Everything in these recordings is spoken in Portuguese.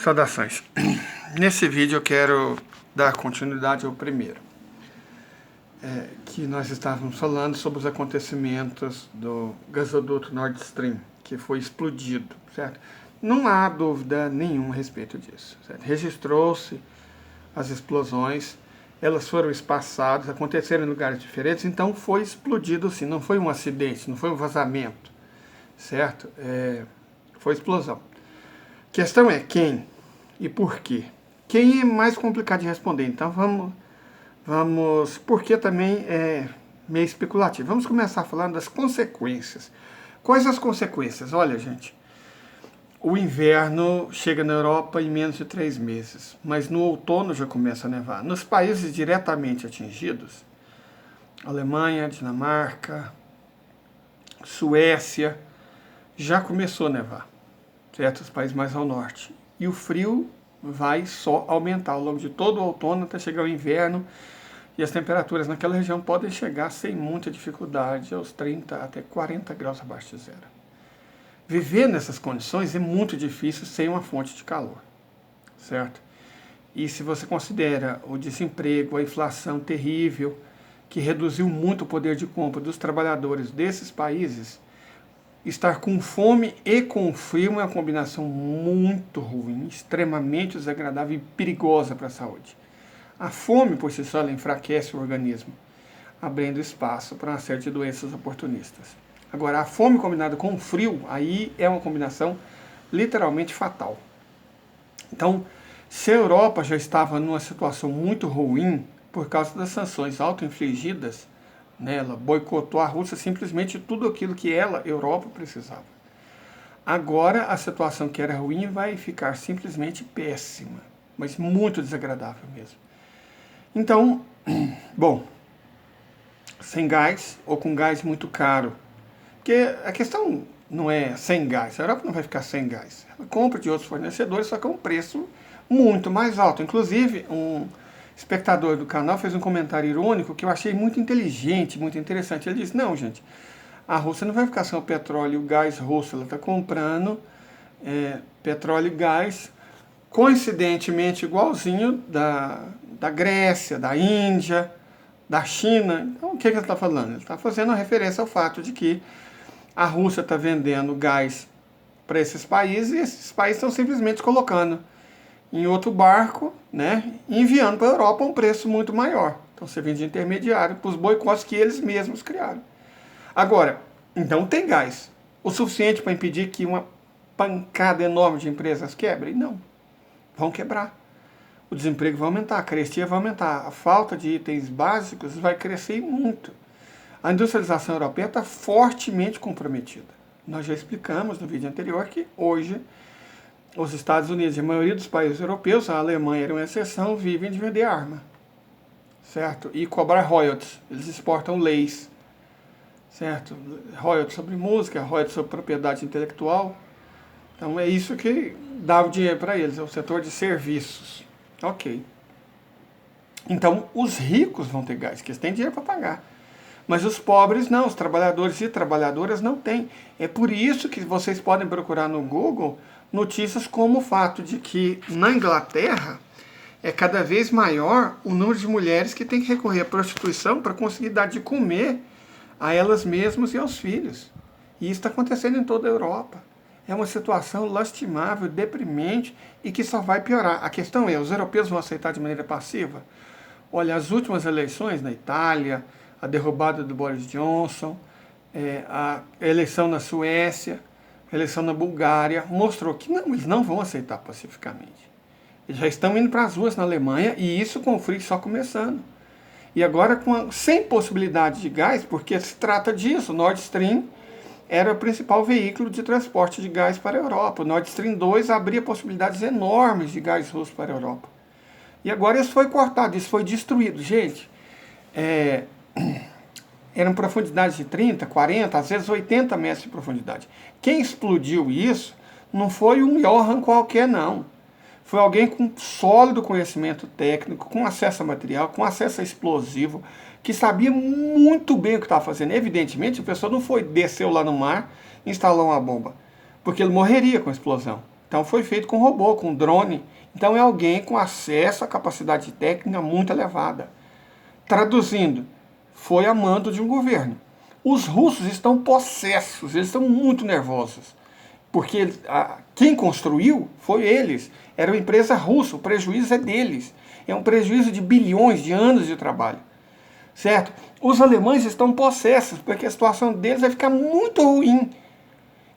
Saudações. Nesse vídeo eu quero dar continuidade ao primeiro, que nós estávamos falando sobre os acontecimentos do gasoduto Nord Stream, que foi explodido, certo? Não há dúvida nenhuma a respeito disso, certo? Registrou-se as explosões, elas foram espaçadas, aconteceram em lugares diferentes, então foi explodido sim, não foi um acidente, não foi um vazamento, certo? Foi explosão. A questão é quem e por quê. Quem é mais complicado de responder, então vamos porque também é meio especulativo. Vamos começar falando das consequências. Quais as consequências? Olha, gente, o inverno chega na Europa em menos de 3 meses, mas no outono já começa a nevar. Nos países diretamente atingidos, Alemanha, Dinamarca, Suécia, já começou a nevar, certo? Os países mais ao norte. E o frio vai só aumentar ao longo de todo o outono até chegar o inverno, e as temperaturas naquela região podem chegar sem muita dificuldade aos 30 até 40 graus abaixo de zero. Viver nessas condições é muito difícil sem uma fonte de calor, certo? E se você considera o desemprego, a inflação terrível, que reduziu muito o poder de compra dos trabalhadores desses países, estar com fome e com frio é uma combinação muito ruim, extremamente desagradável e perigosa para a saúde. A fome, por si só, ela enfraquece o organismo, abrindo espaço para uma série de doenças oportunistas. Agora, a fome combinada com o frio, aí é uma combinação literalmente fatal. Então, se a Europa já estava numa situação muito ruim por causa das sanções auto-infligidas, ela boicotou a Rússia simplesmente tudo aquilo que ela, Europa, precisava. Agora a situação que era ruim vai ficar simplesmente péssima, mas muito desagradável mesmo. Então, bom, sem gás ou com gás muito caro, porque a questão não é sem gás, a Europa não vai ficar sem gás, ela compra de outros fornecedores, só que é um preço muito mais alto. Inclusive, um espectador do canal fez um comentário irônico que eu achei muito inteligente, muito interessante. Ele disse, não, gente, a Rússia não vai ficar sem o petróleo e o gás russo, ela está comprando petróleo e gás, coincidentemente igualzinho da Grécia, da Índia, da China. Então, o que ele está falando? Ele está fazendo uma referência ao fato de que a Rússia está vendendo gás para esses países e esses países estão simplesmente colocando em outro barco, e enviando para a Europa a um preço muito maior. Então você vende intermediário para os boicotes que eles mesmos criaram. Agora, então tem gás o suficiente para impedir que uma pancada enorme de empresas quebre? Não. Vão quebrar. O desemprego vai aumentar, a carestia vai aumentar, a falta de itens básicos vai crescer muito. A industrialização europeia está fortemente comprometida. Nós já explicamos no vídeo anterior que hoje os Estados Unidos e a maioria dos países europeus, a Alemanha era uma exceção, vivem de vender arma, certo? E cobrar royalties. Eles exportam leis, certo? Royalties sobre música, royalties sobre propriedade intelectual. Então é isso que dá o dinheiro para eles, é o setor de serviços. Ok. Então os ricos vão ter gás, que eles têm dinheiro para pagar. Mas os pobres não, os trabalhadores e trabalhadoras não têm. É por isso que vocês podem procurar no Google notícias como o fato de que na Inglaterra é cada vez maior o número de mulheres que têm que recorrer à prostituição para conseguir dar de comer a elas mesmas e aos filhos. E isso está acontecendo em toda a Europa. É uma situação lastimável, deprimente e que só vai piorar. A questão é, os europeus vão aceitar de maneira passiva? Olha, as últimas eleições na Itália, a derrubada do Boris Johnson, a eleição na Suécia, a eleição na Bulgária, mostrou que não, eles não vão aceitar pacificamente. Eles já estão indo para as ruas na Alemanha e isso com o frio só começando. E agora sem possibilidade de gás, porque se trata disso, o Nord Stream era o principal veículo de transporte de gás para a Europa. O Nord Stream 2 abria possibilidades enormes de gás russo para a Europa. E agora isso foi cortado, isso foi destruído. Gente, eram profundidades de 30, 40, às vezes 80 metros de profundidade. Quem explodiu isso não foi um Johann qualquer, não. Foi alguém com sólido conhecimento técnico, com acesso a material, com acesso a explosivo, que sabia muito bem o que estava fazendo. Evidentemente, a pessoa não desceu lá no mar e instalou uma bomba, porque ele morreria com a explosão. Então foi feito com robô, com drone. Então é alguém com acesso à capacidade técnica muito elevada. Traduzindo, foi a mando de um governo. Os russos estão possessos, eles estão muito nervosos. Porque quem construiu foi eles. Era uma empresa russa, o prejuízo é deles. É um prejuízo de bilhões de anos de trabalho. Certo? Os alemães estão possessos, porque a situação deles vai ficar muito ruim.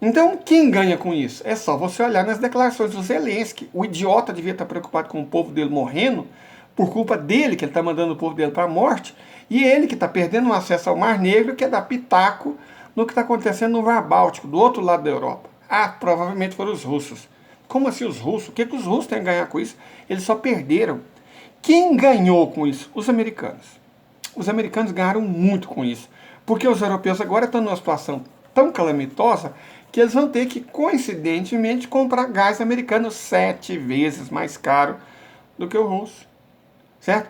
Então, quem ganha com isso? É só você olhar nas declarações do Zelensky. O idiota devia estar preocupado com o povo dele morrendo, por culpa dele, que ele está mandando o povo dele para a morte, e ele que está perdendo o acesso ao Mar Negro, que é dar pitaco no que está acontecendo no Mar Báltico, do outro lado da Europa. Ah, provavelmente foram os russos. Como assim os russos? O que os russos têm a ganhar com isso? Eles só perderam. Quem ganhou com isso? Os americanos. Os americanos ganharam muito com isso, porque os europeus agora estão numa situação tão calamitosa que eles vão ter que, coincidentemente, comprar gás americano 7 vezes mais caro do que o russo. Certo?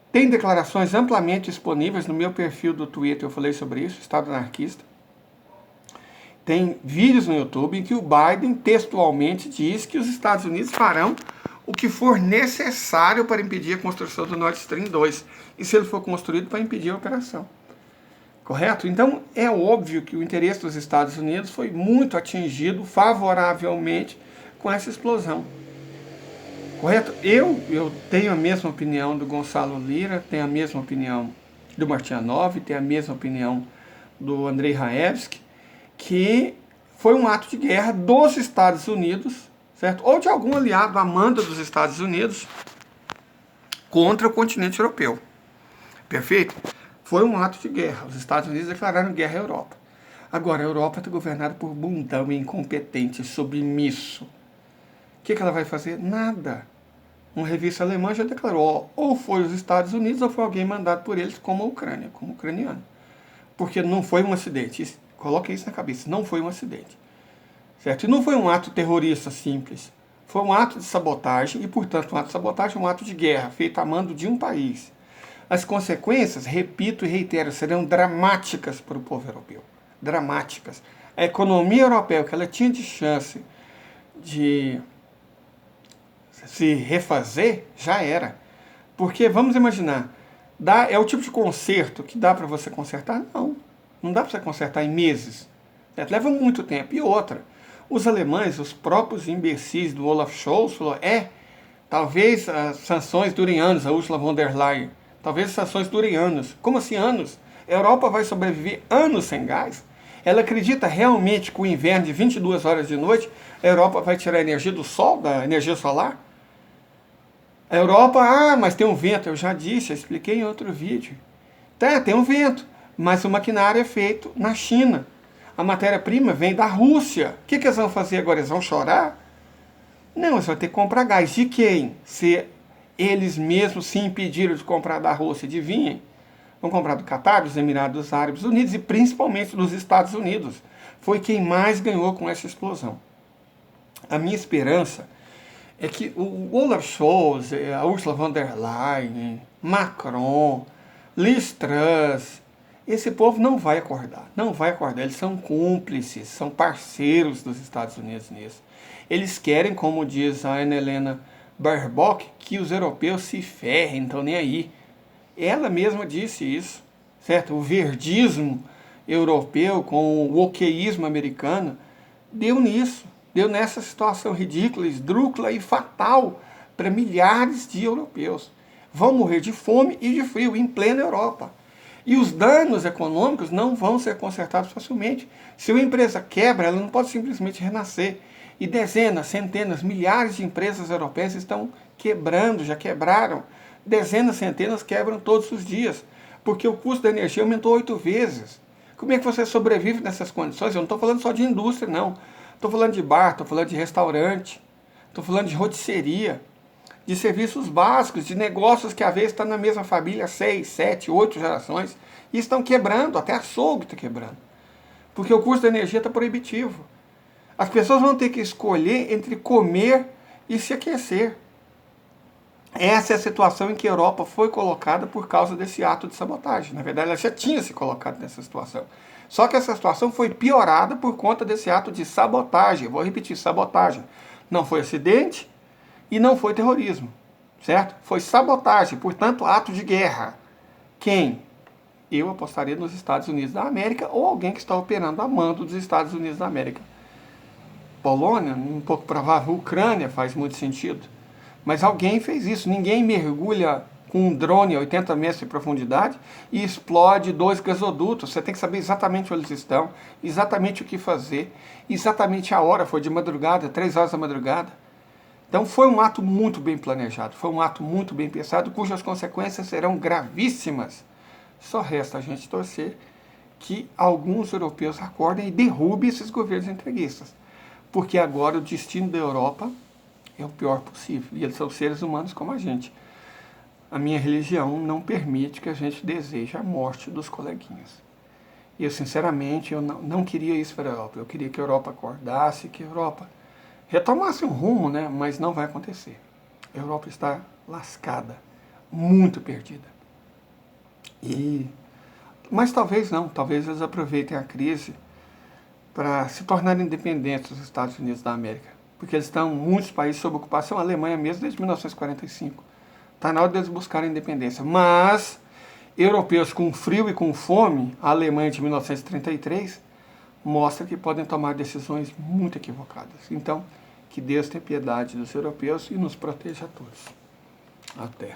Tem declarações amplamente disponíveis no meu perfil do Twitter, eu falei sobre isso, Estado Anarquista. Tem vídeos no YouTube em que o Biden textualmente diz que os Estados Unidos farão o que for necessário para impedir a construção do Nord Stream 2. E se ele for construído, para impedir a operação. Correto? Então, é óbvio que o interesse dos Estados Unidos foi muito atingido favoravelmente com essa explosão. Correto? Eu tenho a mesma opinião do Gonçalo Lira, tenho a mesma opinião do Martianov, tenho a mesma opinião do Andrei Raevski, que foi um ato de guerra dos Estados Unidos, certo? Ou de algum aliado à manda dos Estados Unidos contra o continente europeu. Perfeito? Foi um ato de guerra. Os Estados Unidos declararam guerra à Europa. Agora, a Europa está governada por bundão incompetente, submisso. O que ela vai fazer? Nada. Uma revista alemã já declarou, ou foi os Estados Unidos ou foi alguém mandado por eles, como a Ucrânia, como ucraniano. Porque não foi um acidente. Coloque isso na cabeça, não foi um acidente. Certo? E não foi um ato terrorista simples. Foi um ato de sabotagem e, portanto, um ato de sabotagem é um ato de guerra, feito a mando de um país. As consequências, repito e reitero, serão dramáticas para o povo europeu. Dramáticas. A economia europeia, que ela tinha de chance de se refazer, já era. Porque, vamos imaginar, é o tipo de conserto que dá para você consertar? Não. Não dá para você consertar em meses. Leva muito tempo. E outra, os alemães, os próprios imbecis do Olaf Scholz, falou, talvez as sanções durem anos, a Ursula von der Leyen. Talvez as sanções durem anos. Como assim anos? A Europa vai sobreviver anos sem gás? Ela acredita realmente que o inverno de 22 horas de noite, a Europa vai tirar a energia do sol, da energia solar? A Europa, mas tem um vento. Eu já disse, eu expliquei em outro vídeo. Tem um vento, mas o maquinário é feito na China. A matéria-prima vem da Rússia. O que eles vão fazer agora? Eles vão chorar? Não, eles vão ter que comprar gás. De quem? Se eles mesmos se impediram de comprar da Rússia, adivinhem? Vão comprar do Catar, dos Emirados Árabes Unidos e principalmente dos Estados Unidos. Foi quem mais ganhou com essa explosão. A minha esperança é que o Olaf Scholz, a Ursula von der Leyen, Macron, Liz Truss, esse povo não vai acordar. Não vai acordar. Eles são cúmplices, são parceiros dos Estados Unidos nisso. Eles querem, como diz a Ana Helena Baerbock, que os europeus se ferrem, não estão nem aí. Ela mesma disse isso, certo? O verdismo europeu com o wokeísmo americano deu nisso, deu nessa situação ridícula, esdrúxula e fatal para milhares de europeus. Vão morrer de fome e de frio em plena Europa. E os danos econômicos não vão ser consertados facilmente. Se uma empresa quebra, ela não pode simplesmente renascer. E dezenas, centenas, milhares de empresas europeias estão quebrando, já quebraram. Dezenas, centenas quebram todos os dias, porque o custo da energia aumentou 8 vezes. Como é que você sobrevive nessas condições? Eu não estou falando só de indústria, não. Estou falando de bar, estou falando de restaurante, estou falando de rotisseria, de serviços básicos, de negócios que às vezes estão na mesma família 6, 7, 8 gerações e estão quebrando, até açougue está quebrando. Porque o custo da energia está proibitivo. As pessoas vão ter que escolher entre comer e se aquecer. Essa é a situação em que a Europa foi colocada por causa desse ato de sabotagem. Na verdade, ela já tinha se colocado nessa situação. Só que essa situação foi piorada por conta desse ato de sabotagem. Eu vou repetir, sabotagem. Não foi acidente e não foi terrorismo, certo? Foi sabotagem, portanto, ato de guerra. Quem? Eu apostaria nos Estados Unidos da América ou alguém que está operando a mando dos Estados Unidos da América. Polônia, um pouco provável. Ucrânia faz muito sentido. Mas alguém fez isso. Ninguém mergulha com um drone a 80 metros de profundidade e explode 2 gasodutos. Você tem que saber exatamente onde eles estão, exatamente o que fazer, exatamente a hora. Foi de madrugada, 3 horas da madrugada. Então foi um ato muito bem planejado, foi um ato muito bem pensado, cujas consequências serão gravíssimas. Só resta a gente torcer que alguns europeus acordem e derrubem esses governos entreguistas. Porque agora o destino da Europa é o pior possível. E eles são seres humanos como a gente. A minha religião não permite que a gente deseje a morte dos coleguinhas. E eu, sinceramente, eu não queria isso para a Europa. Eu queria que a Europa acordasse, que a Europa retomasse um rumo, né? Mas não vai acontecer. A Europa está lascada, muito perdida. Mas talvez não, talvez eles aproveitem a crise para se tornarem independentes dos Estados Unidos da América. Porque eles estão, muitos países, sob ocupação, a Alemanha mesmo, desde 1945. Está na hora deles buscarem independência. Mas, europeus com frio e com fome, a Alemanha de 1933, mostra que podem tomar decisões muito equivocadas. Então, que Deus tenha piedade dos europeus e nos proteja a todos. Até.